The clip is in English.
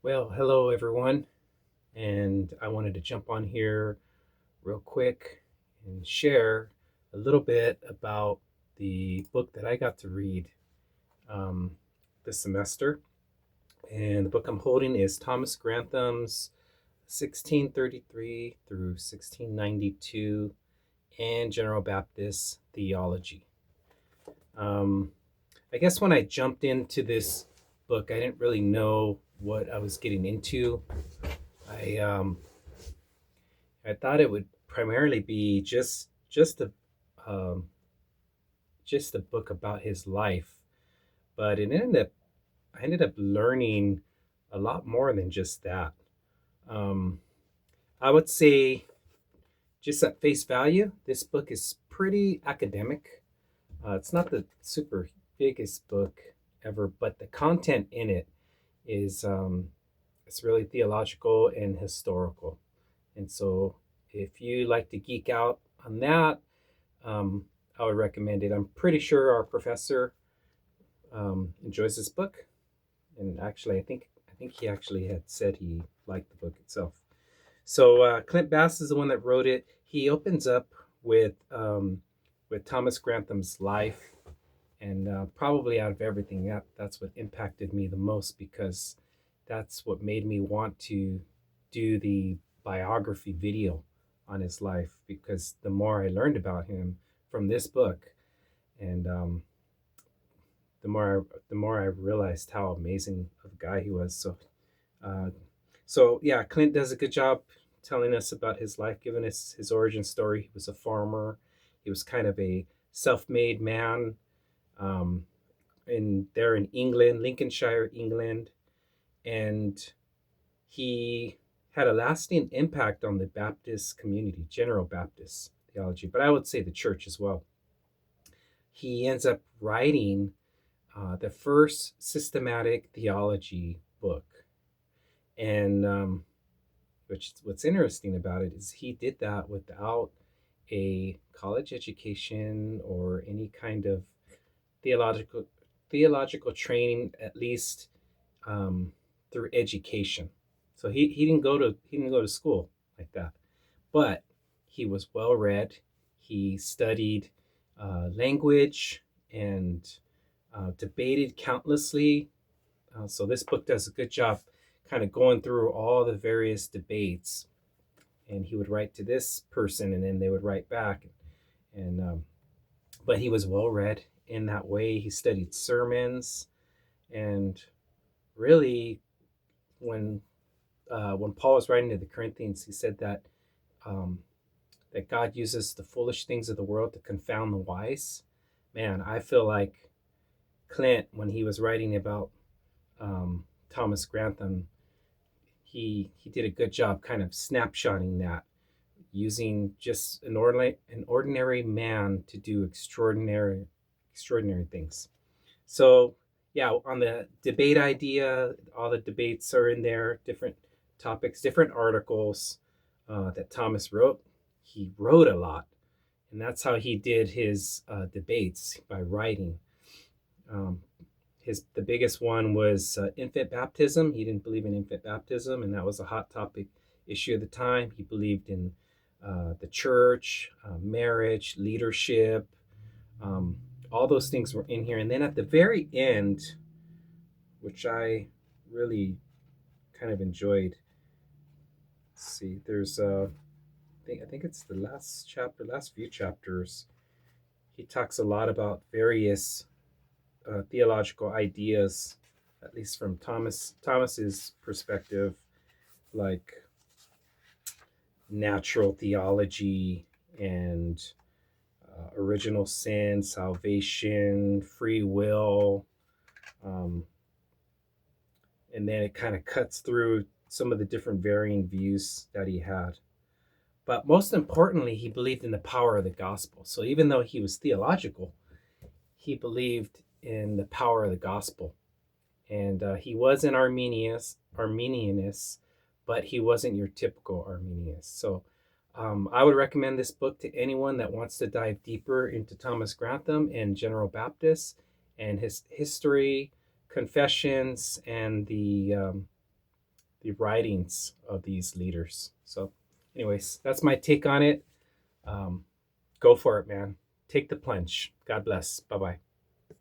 Well, hello everyone, and I wanted to jump on here real quick and share a little bit about the book that I got to read um, this semester. And the book I'm holding is Thomas Grantham's 1633 through 1692 and General Baptist Theology. Um, I guess when I jumped into this book, I didn't really know what I was getting into. I I thought it would primarily be um, just a book about his life, but I ended up learning a lot more than just that. Um, I would say, just at face value, this book is pretty academic. It's not the super biggest book ever, but the content in it is it's really theological and historical. And so, if you like to geek out on that, I would recommend it. I'm pretty sure our professor enjoys this book, and actually, I think he actually had said he liked the book itself. So Clint Bass is the one that wrote it. He opens up with Thomas Grantham's life, and probably out of everything, that's what impacted me the most because that's what made me want to do the biography video on his life. Because the more I learned about him from this book, and the more I realized how amazing of a guy he was. Uh, so yeah, Clint does a good job telling us about his life, giving us his origin story. He was a farmer. He was kind of a self-made man um, in England, Lincolnshire, England, and he had a lasting impact on the Baptist community, General Baptist Theology, but I would say the church as well. He ends up writing the first systematic theology book, and what's interesting about it is he did that without a college education or any kind of theological theological training, at least um, through education. So he didn't go to school like that, but he was well read. He studied language and debated countlessly. So this book does a good job kind of going through all the various debates. And he would write to this person, and then they would write back. And but he was well read in that way. He studied sermons, and really, when when Paul was writing to the Corinthians, he said um, that God uses the foolish things of the world to confound the wise. Man, I feel like Clint, when he was writing about Thomas Grantham, he did a good job kind of snapshotting that, using just an ordinary man to do extraordinary things. So yeah, on the debate idea, all the debates are in there, different topics, different articles that Thomas wrote. He wrote a lot, and that's how he did his debates, by writing. Um, the biggest one was infant baptism. He didn't believe in infant baptism, and that was a hot topic issue at the time. He believed in the church, marriage, leadership. Um, all those things were in here. And then at the very end, which I really kind of enjoyed, let's see, there's I think it's the last chapter, last few chapters. He talks a lot about various theological ideas, at least from Thomas's perspective, like natural theology and original sin, salvation, free will, um, and then it kind of cuts through some of the different varying views that he had. But most importantly, he believed in the power of the gospel. So even though he was theological, he believed in the power of the gospel. And he was an Arminianist, but he wasn't your typical Arminianist. So I would recommend this book to anyone that wants to dive deeper into Thomas Grantham and General Baptist and his history, confessions, and the writings of these leaders. So, anyways, that's my take on it. Go for it, man. Take the plunge. God bless. Bye bye.